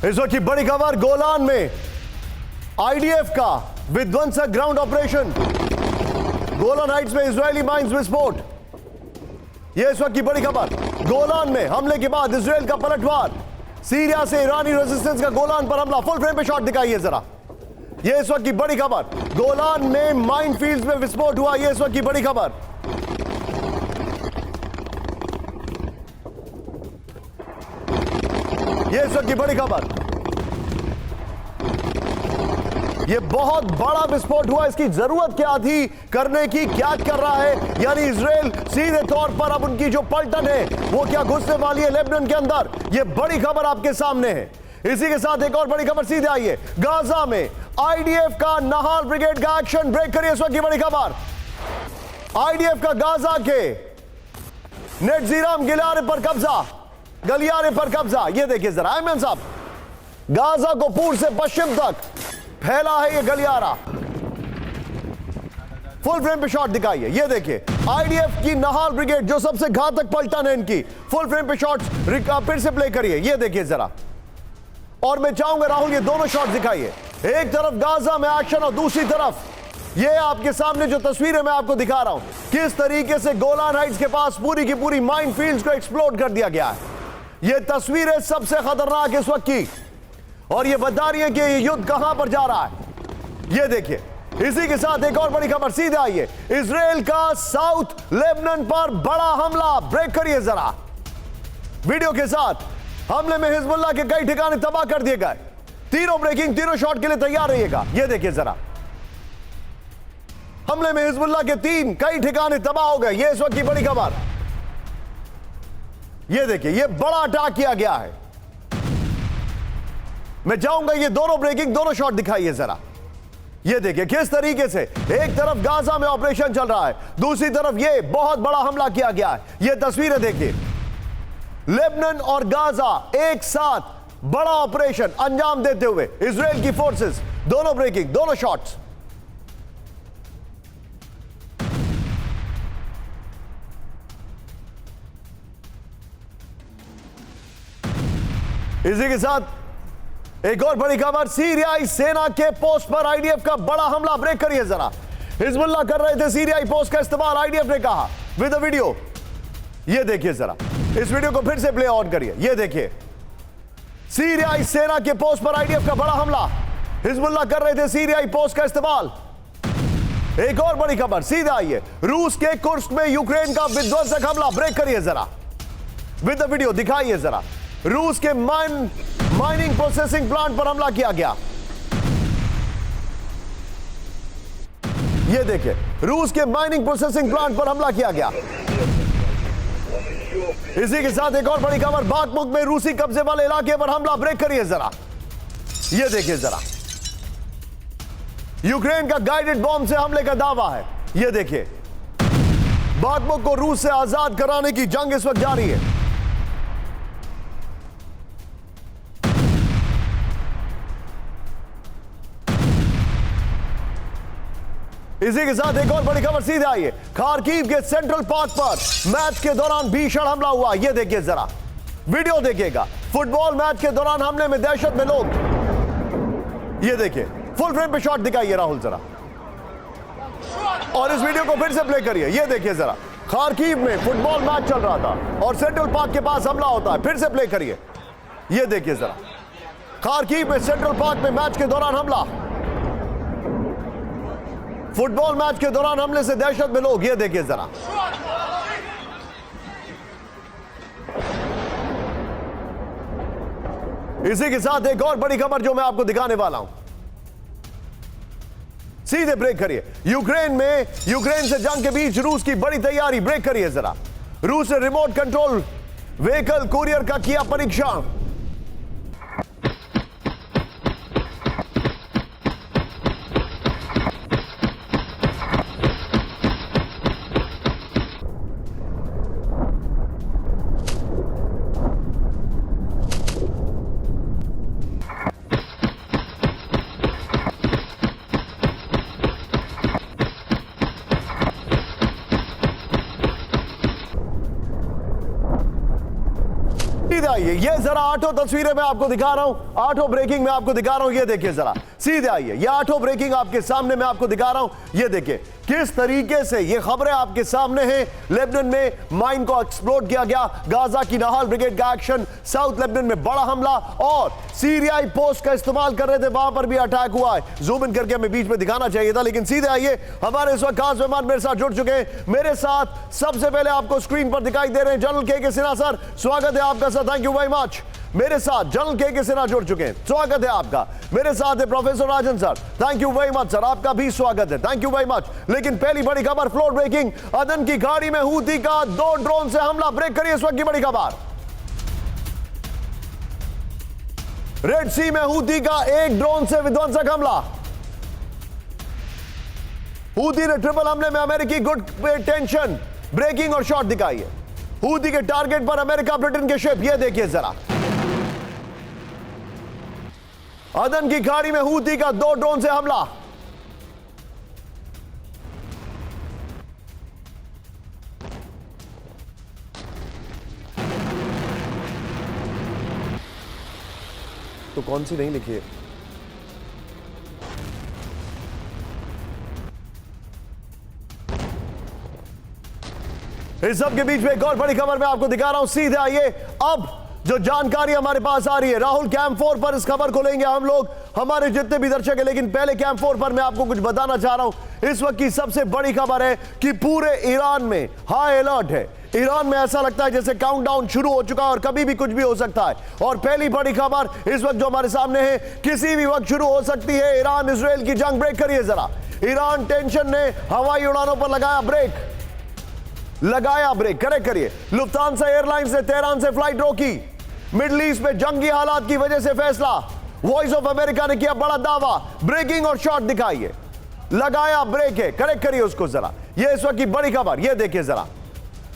इस वक्त की बड़ी खबर, गोलान में आईडीएफ का विध्वंसक ग्राउंड ऑपरेशन, गोलान हाइट्स में इजरायली माइंस विस्फोट। यह इस वक्त की बड़ी खबर। गोलान में हमले के बाद इजरायल का पलटवार, सीरिया से ईरानी रेजिस्टेंस का गोलान पर हमला। फुल फ्रेम पे शॉट दिखाइए जरा। यह इस वक्त की बड़ी खबर। गोलान में माइन फील्ड्स में विस्फोट हुआ। यह इस वक्त की बड़ी खबर। यह इस वक्त की बड़ी खबर। यह बहुत बड़ा विस्फोट हुआ। इसकी जरूरत क्या थी करने की? क्या कर रहा है? यानी इजराइल सीधे तौर पर अब उनकी जो पलटन है वो क्या घुसने वाली है लेबनान के अंदर? यह बड़ी खबर आपके सामने है। इसी के साथ एक और बड़ी खबर सीधे आई है। गाजा में आईडीएफ का नहाल ब्रिगेड का एक्शन। ब्रेक करिए इस वक्त की बड़ी खबर। आईडीएफ का गाजा के नेटजीराम गलियारे पर कब्जा। यह देखिए जरा आयमन साहब, गाजा को पूर्व से पश्चिम तक फैला है यह गलियारा। फुल फ्रेम पे शॉट दिखाइए। यह देखिए आईडीएफ की नहाल ब्रिगेड, जो सबसे घातक पलटन है इनकी। फुल फ्रेम पे शॉट्स फिर से प्ले करिए। यह देखिए जरा। और मैं चाहूंगा राहुल, ये दोनों शॉट दिखाइए। एक तरफ गाजा में एक्शन और दूसरी तरफ ये आपके सामने जो तस्वीरें मैं आपको दिखा रहा हूं, किस तरीके से गोलान हाइट्स के पास पूरी की पूरी माइन फील्ड्स को एक्सप्लोड कर दिया गया है। ये तस्वीरें सबसे खतरनाक इस वक्त की, और ये बता रही है कि ये युद्ध कहां पर जा रहा है। ये देखिए। इसी के साथ एक और बड़ी खबर सीधे आई है। इजराइल का साउथ लेबनान पर बड़ा हमला। ब्रेक करिए जरा वीडियो के साथ। हमले में हिजबुल्लाह के कई ठिकाने तबाह कर दिए गए। तीनों ब्रेकिंग, तीनों शॉट के लिए तैयार रहिएगा। यह देखिए जरा। हमले में हिजबुल्लाह के कई ठिकाने तबाह हो गए। यह इस वक्त की बड़ी खबर। यह देखिए, यह बड़ा अटैक किया गया है। मैं चाहूंगा ये दोनों ब्रेकिंग, दोनों शॉट दिखाइए जरा। यह देखिए किस तरीके से एक तरफ गाजा में ऑपरेशन चल रहा है, दूसरी तरफ यह बहुत बड़ा हमला किया गया है। यह तस्वीरें देखिए। लेबनान और गाजा एक साथ बड़ा ऑपरेशन अंजाम देते हुए इजराइल की फोर्सेस। दोनों ब्रेकिंग, दोनों शॉट्स। इसी के साथ एक और बड़ी खबर। सीरियाई सेना के पोस्ट पर आईडीएफ का बड़ा हमला। ब्रेक करिए जरा। हिजबुल्लाह कर रहे थे सीरियाई पोस्ट का इस्तेमाल, आईडीएफ ने कहा विद द वीडियो। यह देखिए जरा। इस वीडियो को फिर से प्ले ऑन करिए। यह देखिए सीरियाई सेना के पोस्ट पर आईडीएफ का बड़ा हमला। हिजबुल्लाह कर रहे थे सीरियाई पोस्ट का इस्तेमाल। एक और बड़ी खबर सीधे आई है। रूस के कुर्स्क में यूक्रेन का विध्वंसक हमला। ब्रेक करिए जरा विद द वीडियो, दिखाइए जरा। रूस के माइनिंग प्रोसेसिंग प्लांट पर हमला किया गया। यह देखिए रूस के माइनिंग प्रोसेसिंग प्लांट पर हमला किया गया। इसी के साथ एक और बड़ी खबर। बाखमुख में रूसी कब्जे वाले इलाके पर हमला। ब्रेक करिए जरा। यह देखिए जरा। यूक्रेन का गाइडेड बॉम्ब से हमले का दावा है। यह देखिए बाखमुख को रूस से आजाद कराने की जंग इस वक्त जारी है। इसी के साथ एक और बड़ी खबर सीधे आई है। खार्किव के सेंट्रल पार्क पर मैच के दौरान भीषण हमला हुआ। यह देखिए जरा, वीडियो देखिएगा। फुटबॉल मैच के दौरान हमले में दहशत में लोग। यह देखिए फुल फ्रेम पे शॉट दिखाइए राहुल जरा, और इस वीडियो को फिर से प्ले करिए। यह देखिए जरा। खार्किव में फुटबॉल मैच चल रहा था और सेंट्रल पार्क के पास हमला होता है। फिर से प्ले करिए। यह देखिए जरा। खार्किव में सेंट्रल पार्क में मैच के दौरान हमला। फुटबॉल मैच के दौरान हमले से दहशत में लोग। यह देखिए जरा। इसी के साथ एक और बड़ी खबर जो मैं आपको दिखाने वाला हूं। सीधे ब्रेक करिए। यूक्रेन से जंग के बीच रूस की बड़ी तैयारी। ब्रेक करिए जरा। रूस ने रिमोट कंट्रोल व्हीकल कुरियर का किया परीक्षण। आइए, ये जरा 8 तस्वीरें मैं आपको दिखा रहा हूं, 8 ब्रेकिंग मैं आपको दिखा रहा हूं। ये देखिए जरा, सीधे आइए, ये 8 ब्रेकिंग आपके सामने मैं आपको दिखा रहा हूं। ये देखिए किस तरीके से ये खबरें आपके सामने हैं। लेबनान में माइन को एक्सप्लोड किया गया, गाजा की नहाल ब्रिगेड का एक्शन, साउथ लेबनान में बड़ा हमला, और सीरियाई पोस्ट का इस्तेमाल कर रहे थे, वहां पर भी अटैक हुआ है। जूम इन करके हमें बीच में दिखाना चाहिए था, लेकिन सीधे आइए, हमारे इस वक्त खास मेहमान मेरे साथ जुड़ चुके हैं। मेरे साथ सबसे पहले आपको स्क्रीन पर दिखाई दे रहे हैं जनरल के सिन्हा सर, स्वागत है आपका sir, thank you very much. मेरे साथ जनरल के सिन्हा जुड़ चुके हैं, स्वागत है आपका। मेरे साथ है professor Rajan sir, thank you very much sir, आपका भी स्वागत है, थैंक यू वेरी मच। लेकिन पहली बड़ी खबर, फ्लोर ब्रेकिंग, अदन की खाड़ी में हूती का 2 ड्रोन से हमला, ब्रेक करिए इस वक्त की बड़ी खबर। रेड सी में हूती का 1 ड्रोन से विध्वंसक हमला। हूती ने ट्रिपल हमले में अमेरिकी गुट पे टेंशन, ब्रेकिंग और शॉट दिखाई है। हूती के टारगेट पर अमेरिका ब्रिटेन के शिप, ये देखिए जरा, अदन की खाड़ी में हूती का 2 ड्रोन से हमला। तो कौन सी नहीं लिखी है? इस सब के बीच में एक और बड़ी खबर मैं आपको दिखा रहा हूं, सीधे आइए। अब जो जानकारी हमारे पास आ रही है, राहुल कैंप 4 पर इस खबर को लेंगे हम लोग, हमारे जितने भी दर्शक है, लेकिन पहले कैंप 4 पर मैं आपको कुछ बताना चाह रहा हूं। इस वक्त की सबसे बड़ी खबर है कि पूरे ईरान में हाई अलर्ट है। ईरान में ऐसा लगता है जैसे काउंटडाउन शुरू हो चुका है और कभी भी कुछ भी हो सकता है। और पहली बड़ी खबर इस वक्त जो हमारे सामने है, किसी भी वक्त शुरू हो सकती है ईरान इजराइल की जंग। ब्रेक करिए जरा, ईरान टेंशन ने हवाई उड़ानों पर लगाया ब्रेक, करेक्ट करिए। लुफ्तांसा एयरलाइंस ने तेहरान से फ्लाइट रोकी। मिडिल ईस्ट में जंगी हालात की वजह से फैसला, वॉइस ऑफ अमेरिका ने किया बड़ा दावा, ब्रेकिंग और शॉट दिखाइए, लगाया ब्रेक है, करेक्ट करिए उसको जरा। ये इस वक्त की बड़ी खबर, ये देखिए जरा,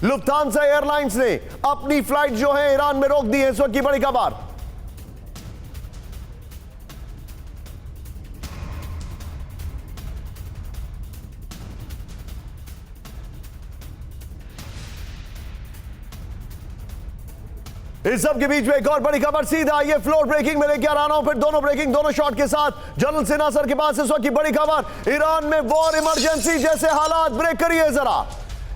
लुफ्तांसा एयरलाइंस ने अपनी फ्लाइट जो है ईरान में रोक दी है, इस वक्त की बड़ी खबर। इस सब के बीच में एक और बड़ी खबर, सीधा आइए, फ्लोर ब्रेकिंग में लेके आ रहा हूं, फिर दोनों ब्रेकिंग, दोनों शॉट के साथ जनरल सिन्हा सर के पास इस वक्त की बड़ी खबर। ईरान में वॉर इमरजेंसी जैसे हालात, ब्रेक करिए जरा।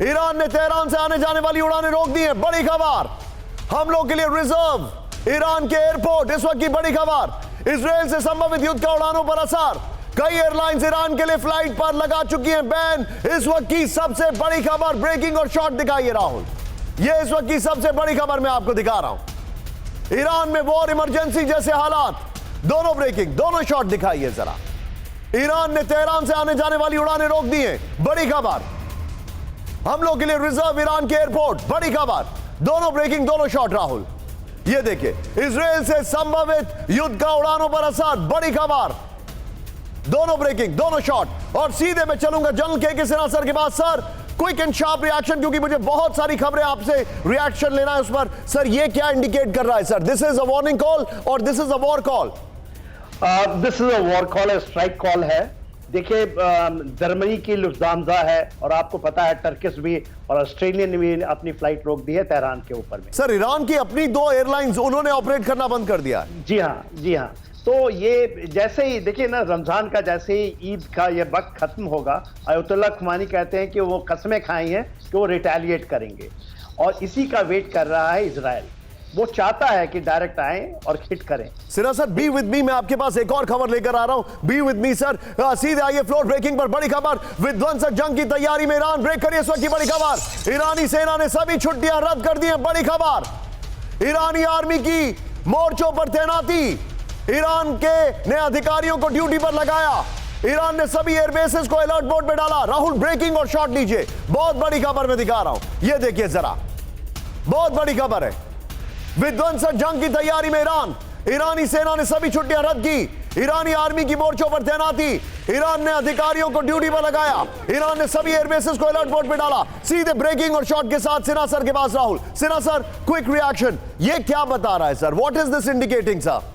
ईरान ने तेहरान से आने जाने वाली उड़ानें रोक दी हैं, बड़ी खबर। हमलों के लिए रिजर्व ईरान के एयरपोर्ट, इस वक्त की बड़ी खबर। इजराइल से संभावित युद्ध का उड़ानों पर असर, कई एयरलाइंस ईरान के लिए फ्लाइट पर लगा चुकी हैं बैन, इस वक्त की सबसे बड़ी खबर। ब्रेकिंग और शॉट दिखाइए राहुल, ये इस वक्त की सबसे बड़ी खबर मैं आपको दिखा रहा हूं। ईरान में वॉर इमरजेंसी जैसे हालात, दोनों ब्रेकिंग, दोनों शॉट दिखाइए जरा। ईरान ने तेहरान से आने जाने वाली उड़ानें रोक दी हैं, बड़ी खबर। हम लोग के लिए रिजर्व ईरान के एयरपोर्ट, बड़ी खबर। दोनों ब्रेकिंग, दोनों शॉट राहुल, ये देखिए। इजराइल से संभावित युद्ध का उड़ानों पर असर, बड़ी खबर। दोनों ब्रेकिंग, दोनों शॉट। और सीधे मैं चलूंगा जनरल के सिन्हा सर के पास। Sir, quick and sharp reaction, क्योंकि मुझे बहुत सारी खबरें आपसे रिएक्शन लेना है उस पर। सर, ये क्या इंडिकेट कर रहा है sir? This is a warning call और this is a war call? This is a war call, strike call है। देखिए, जर्मनी की लुफ्तांसा है और आपको पता है टर्किश भी और ऑस्ट्रेलियन भी अपनी फ्लाइट रोक दी है तेहरान के ऊपर में। सर, ईरान की अपनी 2 एयरलाइंस उन्होंने ऑपरेट करना बंद कर दिया। जी हाँ, जी हाँ। तो ये जैसे ही देखिए ना, रमजान का जैसे ही ईद का ये वक्त खत्म होगा, अयतुल्ला खुमानी कहते हैं कि वो कसमें खाई हैं कि वो रिटेलिएट करेंगे, और इसी का वेट कर रहा है इजराइल। वो चाहता है कि डायरेक्ट आए और हिट करें। Sinha sir, be with me, मैं आपके पास एक और खबर लेकर आ रहा हूं। बी विद मी सर, सीधे आइए, फ्लोर ब्रेकिंग पर बड़ी खबर। विध्वंसक जंग की तैयारी में ईरान, ब्रेक करिए इस वक्त की बड़ी खबर। ईरानी सेना ने सभी छुट्टियां रद्द कर दी हैं, बड़ी खबर। ईरानी आर्मी की मोर्चों पर तैनाती, ईरान के ने अधिकारियों को ड्यूटी पर लगाया। ईरान ने सभी एयरबेसेस को अलर्ट मोड में डाला। राहुल, ब्रेकिंग और शॉट लीजिए, बहुत बड़ी खबर मैं दिखा रहा हूं, ये देखिए जरा, बहुत बड़ी खबर है। विध्वंसक जंग की तैयारी में ईरान, ईरानी सेना ने सभी छुट्टियां रद्द की। ईरानी आर्मी की मोर्चों पर तैनाती, ईरान ने अधिकारियों को ड्यूटी पर लगाया। ईरान ने सभी एयरबेसेस को अलर्ट मोड में डाला। सीधे ब्रेकिंग और शॉट के साथ सिन्हा सर के पास Rahul. Sinha sir, quick reaction, ये क्या बता रहा है sir? What is this indicating sir?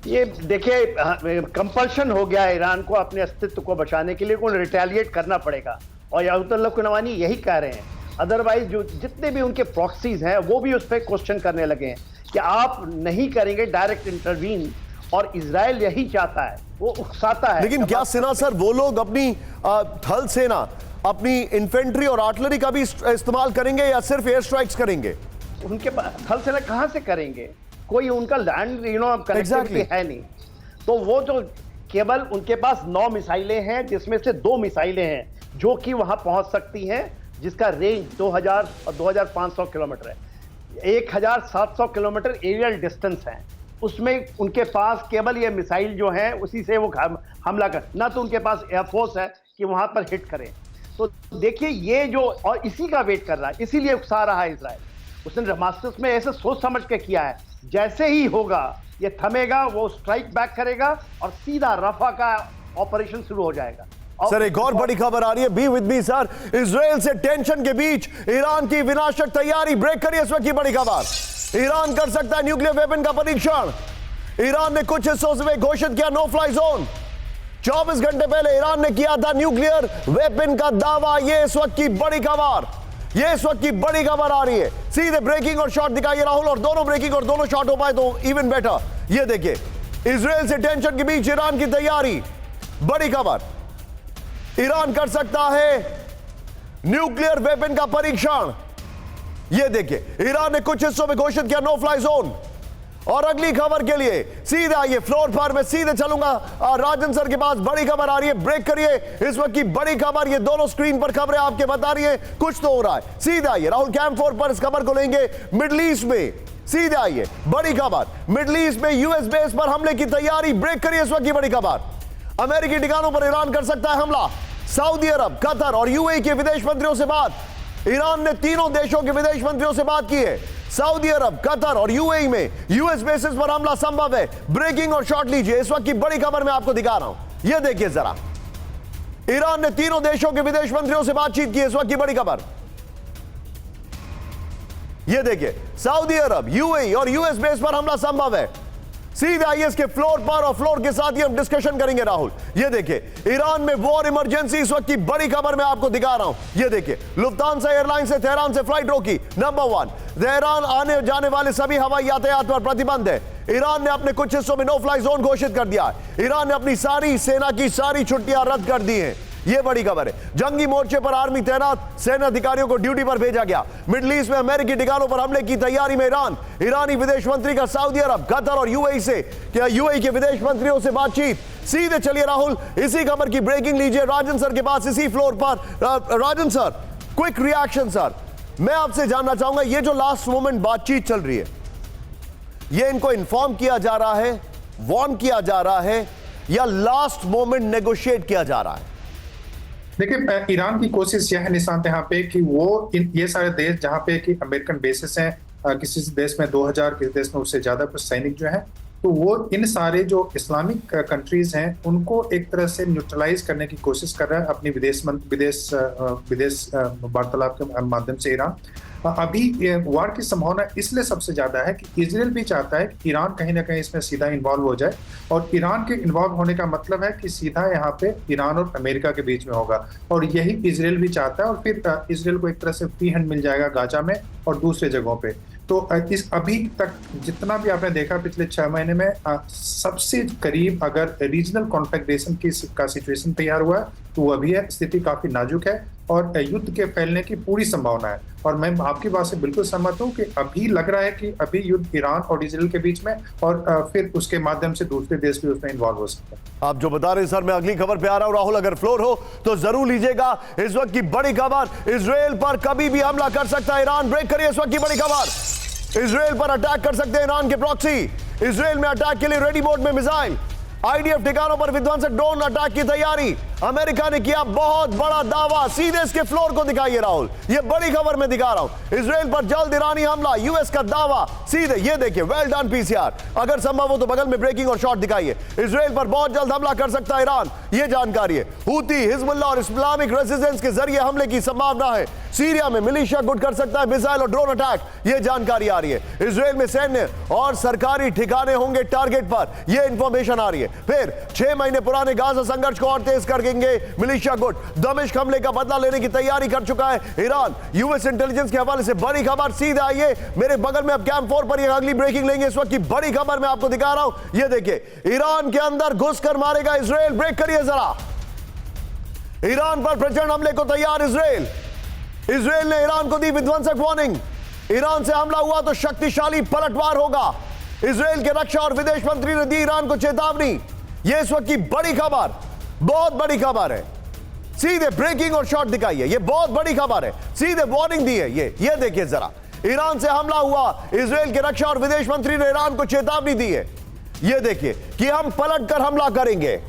ये देखिए, कंपल्शन हो गया ईरान को अपने अस्तित्व को बचाने के लिए, उन्हें रिटेलिएट करना पड़ेगा, और अयतुल्ला खुमानी यही कह रहे हैं। अदरवाइज जो जितने भी उनके प्रॉक्सीज हैं वो भी उस पर क्वेश्चन करने लगे हैं कि आप नहीं करेंगे डायरेक्ट इंटरवीन, और इजराइल यही चाहता है, वो उकसाता है। लेकिन क्या सिन्हा सर, वो लोग अपनी थल सेना, अपनी इन्फेंट्री और आर्टिलरी का भी इस्तेमाल करेंगे या सिर्फ एयर स्ट्राइक्स करेंगे? उनके थल सेना कहां से करेंगे? कोई उनका लैंड कनेक्टिविटी है नहीं। तो वो जो केवल उनके पास 9 मिसाइलें हैं, जिसमें से 2 मिसाइलें हैं जो कि वहां पहुंच सकती हैं, जिसका रेंज 2000 और 2500 किलोमीटर है। 1700 किलोमीटर एरियल डिस्टेंस है। उसमें उनके पास केवल ये मिसाइल जो है उसी से वो हमला कर, ना तो उनके पास एयरफोर्स है कि वहां पर हिट करें। तो देखिए ये जो, और इसी का वेट कर रहा है, इसीलिए उकसा रहा है इजराइल। उसने दमास्कस में ऐसे सोच समझ के किया है, जैसे ही होगा ये थमेगा, वो स्ट्राइक बैक करेगा और सीधा रफा का ऑपरेशन शुरू हो जाएगा। सर एक और बड़ी खबर आ रही है, be with me sir. Israel से टेंशन के बीच ईरान की विनाशक तैयारी ब्रेक करिए इस वक्त की बड़ी खबर। ईरान कर सकता है न्यूक्लियर वेपन का परीक्षण। ईरान ने कुछ हिस्सों में घोषित किया नो फ्लाई जोन। 24 घंटे पहले ईरान ने किया था न्यूक्लियर वेपन का दावा। यह इस वक्त की बड़ी खबर, ये इस वक्त की बड़ी खबर आ रही है। सीधे ब्रेकिंग और शॉट दिखाइए राहुल, और दोनों ब्रेकिंग और दोनों शॉट हो पाए तो इवन बेटर। ये देखिए, इजराइल से टेंशन के बीच ईरान की तैयारी, बड़ी खबर। ईरान कर सकता है न्यूक्लियर वेपन का परीक्षण। यह देखिए, ईरान ने कुछ हिस्सों में घोषित किया नो फ्लाई जोन। और अगली खबर के लिए सीधे आइए फ्लोर पर, मैं सीधे चलूंगा राजन सर के पास। बड़ी खबर आ रही है, ब्रेक करिए इस वक्त की बड़ी खबर। ये दोनों स्क्रीन पर खबरें आपके बता रही है, कुछ तो हो रहा है। सीधे आइए राहुल, कैंप 4 पर इस खबर को लेंगे। मिडिल ईस्ट में सीधे आइए, बड़ी खबर। मिडिल ईस्ट में यूएस बेस पर हमले की तैयारी, ब्रेक करिए इस वक्त की बड़ी खबर। अमेरिकी ठिकानों पर ईरान कर सकता है हमला। सऊदी अरब, कतर और यूएई के विदेश मंत्रियों से बात। ईरान ने तीनों देशों के विदेश मंत्रियों से बात की है। सऊदी अरब, कतर और यूएई में यूएस बेसिस पर हमला संभव है। ब्रेकिंग और शॉट लीजिए, इस वक्त की बड़ी खबर मैं आपको दिखा रहा हूं। यह देखिए जरा, ईरान ने तीनों देशों के विदेश मंत्रियों से बातचीत की, इस वक्त की बड़ी खबर। यह देखिए, सऊदी अरब, यूएई और यूएस बेस पर हमला संभव है। सीधे आइए इसके फ्लोर पर, और फ्लोर के साथ ही हम डिस्कशन करेंगे राहुल। ये देखिए, ईरान में वॉर इमरजेंसी, इस वक्त की बड़ी खबर मैं आपको दिखा रहा हूं। ये देखिए, लुफ्तांसा एयरलाइंस से तेहरान से फ्लाइट रोकी। नंबर 1, तेहरान आने जाने वाले सभी हवाई यातायात पर प्रतिबंध है। ईरान ने अपने कुछ हिस्सों में नो फ्लाई जोन घोषित कर दिया है। ईरान ने अपनी सारी सेना की सारी छुट्टियां रद्द कर दी हैं। यह बड़ी खबर है। जंगी मोर्चे पर आर्मी तैनात सेना अधिकारियों को ड्यूटी पर भेजा गया। मिडिल ईस्ट में अमेरिकी ठिकानों पर हमले की तैयारी में ईरान। ईरानी विदेश मंत्री का सऊदी अरब, कतर और यूएई के विदेश मंत्रियों से बातचीत। सीधे चलिए राहुल, इसी खबर की ब्रेकिंग लीजिए राजन सर के पास, इसी फ्लोर पर। राजन सर, क्विक रिएक्शन सर। मैं आपसे जानना चाहूंगा, ये जो लास्ट मोमेंट बातचीत चल रही है, ये इनको इन्फॉर्म किया जा रहा है, वार्न किया जा रहा है, या लास्ट मोमेंट नेगोशिएट किया जा रहा है? देखिए, ईरान की कोशिश यह है निशांत यहाँ पे कि वो ये सारे देश जहाँ पे कि अमेरिकन बेसिस हैं, किसी देश में 2000, किसी देश में उससे ज्यादा कुछ सैनिक जो हैं, तो वो इन सारे जो इस्लामिक कंट्रीज हैं उनको एक तरह से न्यूट्रलाइज करने की कोशिश कर रहा है अपनी विदेश वार्तालाप के माध्यम से। ईरान अभी वार की संभावना इसलिए सबसे ज्यादा है कि इजराइल भी चाहता है कि ईरान कहीं ना कहीं इसमें सीधा इन्वॉल्व हो जाए, और ईरान के इन्वॉल्व होने का मतलब है कि सीधा यहाँ पे ईरान और अमेरिका के बीच में होगा, और यही इजराइल भी चाहता है। और फिर इजराइल को एक तरह से फ्री हैंड मिल जाएगा गाजा में और दूसरे जगहों पे। तो इस अभी तक जितना भी आपने देखा पिछले 6 महीने में, सबसे करीब अगर रीजनल कॉन्फ्लिक्टेशन का सिचुएशन तैयार हुआ है तो वो अभी है, स्थिति काफी नाजुक है और युद्ध के फैलने की पूरी संभावना है। और मैं आपकी बात से बिल्कुल सहमत हूँ कि अभी लग रहा है कि अभी युद्ध ईरान और इजराइल के बीच में, और फिर उसके माध्यम से दूसरे देश भी उसमें इन्वॉल्व हो सकते हैं। आप जो बता रहे हैं सर, मैं अगली खबर पे आ रहा हूं। राहुल, अगर फ्लोर हो तो जरूर लीजिएगा। इस वक्त की बड़ी खबर, इजराइल पर कभी भी हमला कर सकता है ईरान। ब्रेक करिए इस वक्त की बड़ी खबर। इजराइल पर अटैक कर सकते हैं ईरान के प्रॉक्सी। इजराइल में अटैक के लिए रेडी मोड में मिसाइल। आईडीएफ ठिकानों पर विध्वंसक ड्रोन अटैक की तैयारी। अमेरिका ने किया बहुत बड़ा दावा। सीधे इसके फ्लोर को दिखाइए राहुल, ये बड़ी खबर मैं दिखा रहा हूं। इजराइल पर जल्द ईरानी हमला, यूएस का दावा। सीधे ये देखिए, वेल डन पीसीआर। अगर संभव हो तो बगल में ब्रेकिंग और शॉट दिखाइए। इजराइल पर बहुत जल्द हमला कर सकता है ईरान, ये जानकारी है। हूती, हिजबुल्लाह और इस्लामिक रेजिस्टेंस के जरिए हमले की संभावना है। सीरिया में मिलिशिया गुट कर सकता है मिसाइल और ड्रोन अटैक, ये जानकारी आ रही है। इजराइल में सैन्य और सरकारी ठिकाने होंगे टारगेट पर, यह इंफॉर्मेशन आ रही है। फिर 6 महीने पुराने गाजा संघर्ष को और तेज कर देंगे मिलिशिया गुट। दमिश्क हमले का बदला लेने की तैयारी कर चुका है ईरान। यूएस इंटेलिजेंस के हवाले से बड़ी खबर सीधे आइए मेरे बगल में। अब कैंप 4 पर ये अगली ब्रेकिंग लेंगे। इस वक्त की बड़ी खबर मैं आपको दिखा रहा हूं, ये देखिए, ईरान के अंदर घुसकर मारेगा इजराइल। ब्रेक करिए जरा। ईरान पर प्रचंड हमले को तैयार इजराइल। इजराइल ने ईरान को दी विध्वंसक वार्निंग। ईरान से हमला हुआ तो शक्तिशाली पलटवार होगा। इजराइल के रक्षा और विदेश मंत्री ने दी ईरान को चेतावनी। यह इस वक्त की बड़ी खबर, बहुत बड़ी खबर है। सीधे ब्रेकिंग और शॉट दिखाइए, यह बहुत बड़ी खबर है। सीधे वार्निंग दी है ये देखिए जरा। ईरान से हमला हुआ, इजराइल के रक्षा और विदेश मंत्री ने ईरान को चेतावनी दी है। यह देखिए कि हम पलटकर हमला करेंगे।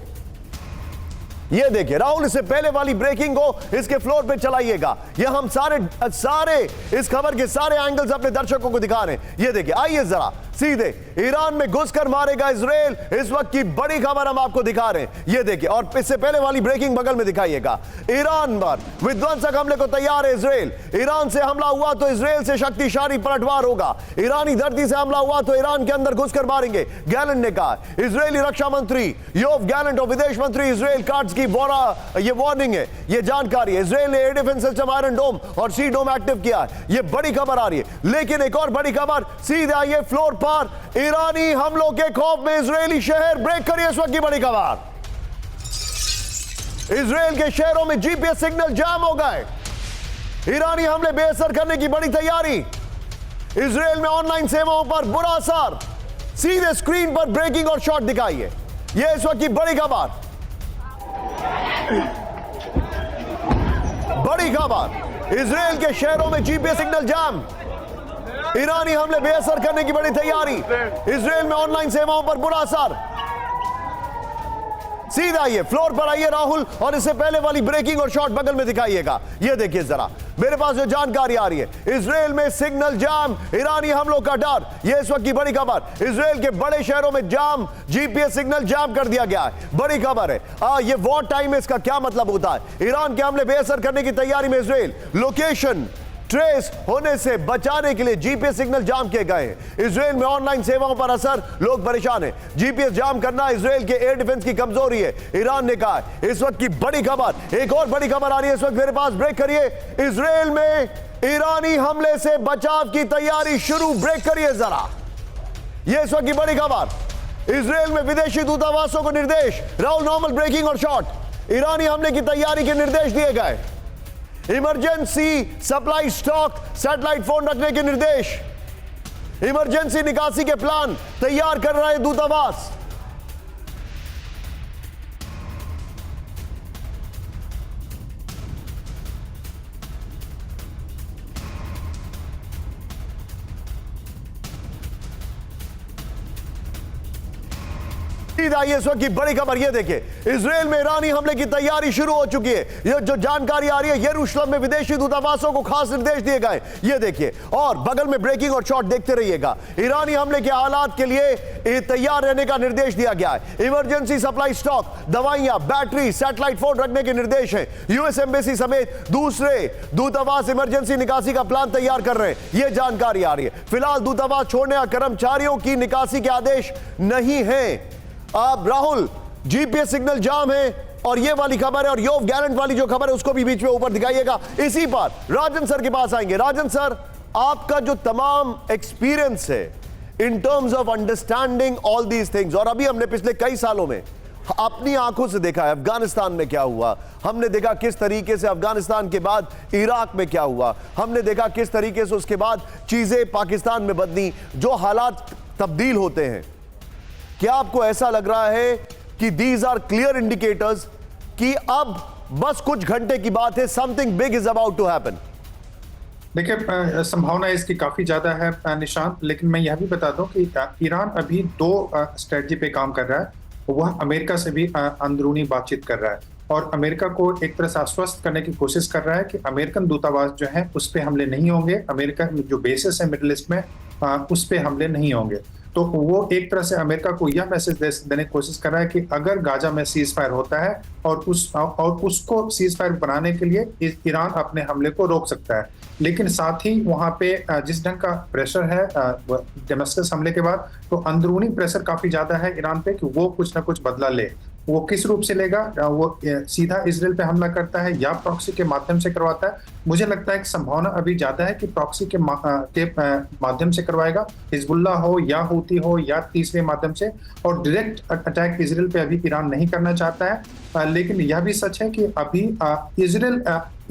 ये देखिए राहुल, इससे पहले वाली ब्रेकिंग को इसके फ्लोर पे चलाइएगा। ये हम सारे इस खबर के सारे एंगल्स अपने दर्शकों को दिखा रहे हैं। ये देखिए, आइए जरा सीधे ईरान में घुसकर मारेगा इजराइल। इस वक्त की बड़ी खबर हम आपको दिखा रहे हैं। ये देखिए, और इससे पहले वाली ब्रेकिंग बगल में दिखाइएगा। ईरान पर विध्वंसक हमले को तैयार है इजराइल। ईरान से हमला हुआ तो इजराइल से शक्तिशाली पलटवार होगा। ईरानी धरती से हमला हुआ तो ईरान के अंदर घुसकर मारेंगे, गैलेंट ने कहा। इजरायली रक्षा मंत्री योव गैलेंट और विदेश मंत्री इजराइल काट्स की ये वार्निंग है, ये जानकारी है। इजराइल ने एयर डिफेंस सिस्टम आयरन डोम और सी डोम एक्टिव किया है। ये बड़ी खबर आ रही है। लेकिन एक और बड़ी खबर सीधे आइए फ्लोर पर। ईरानी हमलों के खौफ में इजरायली शहर। ब्रेक करिए इस वक्त की बड़ी खबर। इजराइल के शहरों में जीपीएस सिग्नल जाम हो गए। ईरानी हमले बेअसर करने की बड़ी तैयारी। इजराइल में ऑनलाइन सेवाओं पर बुरा असर। सीधे स्क्रीन पर ब्रेकिंग और शॉट दिखाइए। यह इस वक्त की बड़ी खबर, बड़ी खबर। इजराइल के शहरों में जीपीएस सिग्नल जाम। ईरानी हमले बेअसर करने की बड़ी तैयारी। इजराइल में ऑनलाइन सेवाओं पर बुरा असर। सीधा आइए फ्लोर पर आइए राहुल, और इससे पहले वाली ब्रेकिंग और शॉट बगल में दिखाइएगा। ये देखिए जरा, मेरे पास जो जानकारी आ रही है। इजराइल में सिग्नल जाम, ईरानी हमलों का डर। यह इस वक्त की बड़ी खबर। इजराइल के बड़े शहरों में जाम, जीपीएस सिग्नल जाम कर दिया गया है। बड़ी खबर है। ये वॉर टाइम है, इसका क्या मतलब होता है? ईरान के हमले बेअसर करने की तैयारी में इजराइल। लोकेशन ट्रेस होने से बचाने के लिए जीपीएस सिग्नल जाम किए गए हैं। इजराइल में ऑनलाइन सेवाओं पर असर, लोग परेशान हैं। जीपीएस जाम करना इजराइल के एयर डिफेंस की कमजोरी है, ईरान ने कहा। इस वक्त की बड़ी खबर, एक और बड़ी खबर आ रही है इस वक्त मेरे पास। ब्रेक करिए। इजराइल में ईरानी हमले से बचाव की तैयारी शुरू। ब्रेक करिए जरा। यह इस वक्त की बड़ी खबर। इजराइल में विदेशी दूतावासों को निर्देश। राहुल, नॉर्मल ब्रेकिंग और शॉट। ईरानी हमले की तैयारी के निर्देश दिए गए। Emergency supply stock, satellite phone रखने के निर्देश। इमरजेंसी निकासी के प्लान तैयार कर रहे दूतावास। इस वक्त की बड़ी खबर, ये देखिए, इजराइल में ईरानी हमले की तैयारी शुरू हो चुकी है। ये जो जानकारी आ रही है, यरूशलेम में विदेशी दूतावासों को खास निर्देश दिए गए। ये देखिए, और बगल में ब्रेकिंग और शॉट देखते रहिएगा। ईरानी हमले के हालात के लिए तैयार रहने का निर्देश दिया गया है। इमरजेंसी सप्लाई स्टॉक, दवाइयां, बैटरी, सैटेलाइट फोन रखने के निर्देश है। यूएस एम्बेसी समेत दूसरे दूतावास इमरजेंसी निकासी का प्लान तैयार कर रहे हैं। यह जानकारी आ रही है। फिलहाल दूतावास छोड़ने या कर्मचारियों की निकासी के आदेश नहीं है। अब राहुल, जीपीएस सिग्नल जाम है, और ये वाली खबर है, और योव गैलेंट वाली जो खबर है उसको भी बीच में ऊपर दिखाइएगा। इसी पर राजन सर के पास आएंगे। राजन सर, आपका जो तमाम एक्सपीरियंस है in terms of understanding all these things, और अभी हमने पिछले कई सालों में अपनी आंखों से देखा है अफगानिस्तान में क्या हुआ, हमने देखा किस तरीके से अफगानिस्तान के बाद इराक में क्या हुआ, हमने देखा किस तरीके से उसके बाद चीजें पाकिस्तान में बदली, जो हालात तब्दील होते हैं। क्या आपको ऐसा लग रहा है कि दीज आर क्लियर इंडिकेटर्स कि अब बस कुछ घंटे की बात है, something big is about to happen? देखिए, संभावना इसकी काफी ज्यादा है निशांत, लेकिन मैं यह भी बता दूं कि ईरान अभी दो स्ट्रेटजी पे काम कर रहा है। वह अमेरिका से भी अंदरूनी बातचीत कर रहा है, और अमेरिका को एक तरह से आश्वस्त करने की कोशिश कर रहा है कि अमेरिकन दूतावास जो है उस पर हमले नहीं होंगे, अमेरिका जो बेसिस है मिडिल ईस्ट में उस पर हमले नहीं होंगे। तो वो एक तरह से अमेरिका को यह मैसेज देने की कोशिश कर रहा है कि अगर गाजा में सीज फायर होता है और उसको सीज फायर बनाने के लिए ईरान अपने हमले को रोक सकता है। लेकिन साथ ही वहां पे जिस ढंग का प्रेशर है डेमस्कस हमले के बाद, तो अंदरूनी प्रेशर काफी ज्यादा है ईरान पे कि वो कुछ ना कुछ बदला ले। वो किस रूप से लेगा, वो सीधा इजराइल पे हमला करता है या प्रॉक्सी के माध्यम से करवाता है। मुझे लगता है कि संभावना अभी ज्यादा है कि प्रॉक्सी के माध्यम से करवाएगा, हिजबुल्लाह हो या हूती हो या तीसरे माध्यम से, और डायरेक्ट अटैक इजराइल पे अभी ईरान नहीं करना चाहता है। लेकिन यह भी सच है कि अभी इजराइल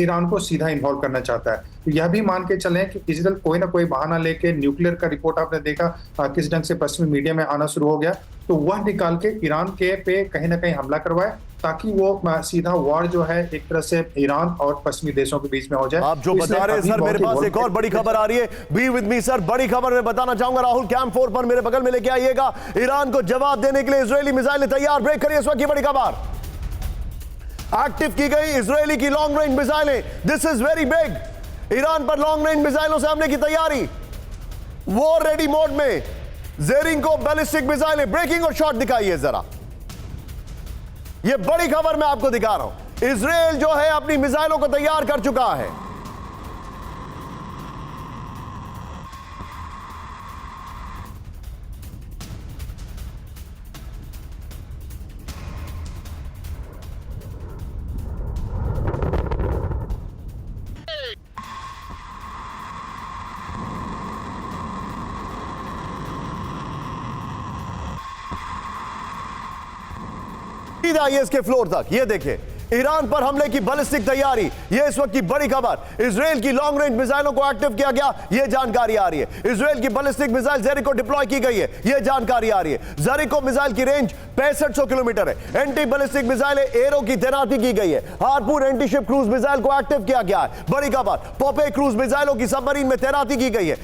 ईरान को सीधा इन्वॉल्व करना चाहता है। तो यह भी मान के चलें कि इजराइल कोई ना कोई बहाना लेके, न्यूक्लियर का रिपोर्ट आपने देखा किस ढंग से पश्चिमी मीडिया में आना शुरू हो गया, तो वह निकाल के ईरान के पे कहीं ना कहीं हमला करवाए ताकि वो सीधा वॉर जो है एक तरह से ईरान और पश्चिमी देशों के बीच में हो जाए। आप जो बता रहे हैं सर, मेरे पास एक और बड़ी खबर आ रही है। बी विद मी सर, बड़ी खबर मैं बताना चाहूंगा। राहुल कैंप 4 पर मेरे बगल में लेके आइएगा। ईरान को जवाब देने के लिए इजरायली मिसाइलें तैयार। ब्रेक करिए इस वक्त की बड़ी खबर। एक्टिव की गई इजरायली की लॉन्ग रेंज मिसाइलें। This is very big. Iran पर लॉन्ग रेंज मिसाइलों से हमले की तैयारी, वॉर रेडी मोड में। जेरिंको बैलिस्टिक मिसाइलें। ब्रेकिंग और शॉट दिखाइए जरा। यह बड़ी खबर मैं आपको दिखा रहा हूं। इजराइल जो है अपनी मिसाइलों को तैयार कर चुका है। सीधा ये इसके फ्लोर तक। ये देखिए ईरान पर हमले की बैलिस्टिक तैयारी। ये इस वक्त की बड़ी खबर। इजराइल की लॉन्ग रेंज मिसाइलों को एक्टिव किया गया, ये जानकारी आ रही है। इजराइल की बैलिस्टिक मिसाइल जेरिको डिप्लॉय की गई है, ये जानकारी आ रही है। जेरिको मिसाइल की रेंज 6500 किलोमीटर है। एंटी बैलिस्टिक मिसाइल एरो की तैनाती की गई है। Harpoon anti ship cruise missile को एक्टिव किया गया है। बड़ी खबर। पोपे क्रूज मिसाइलों की सबमरीन में तैनाती की गई है।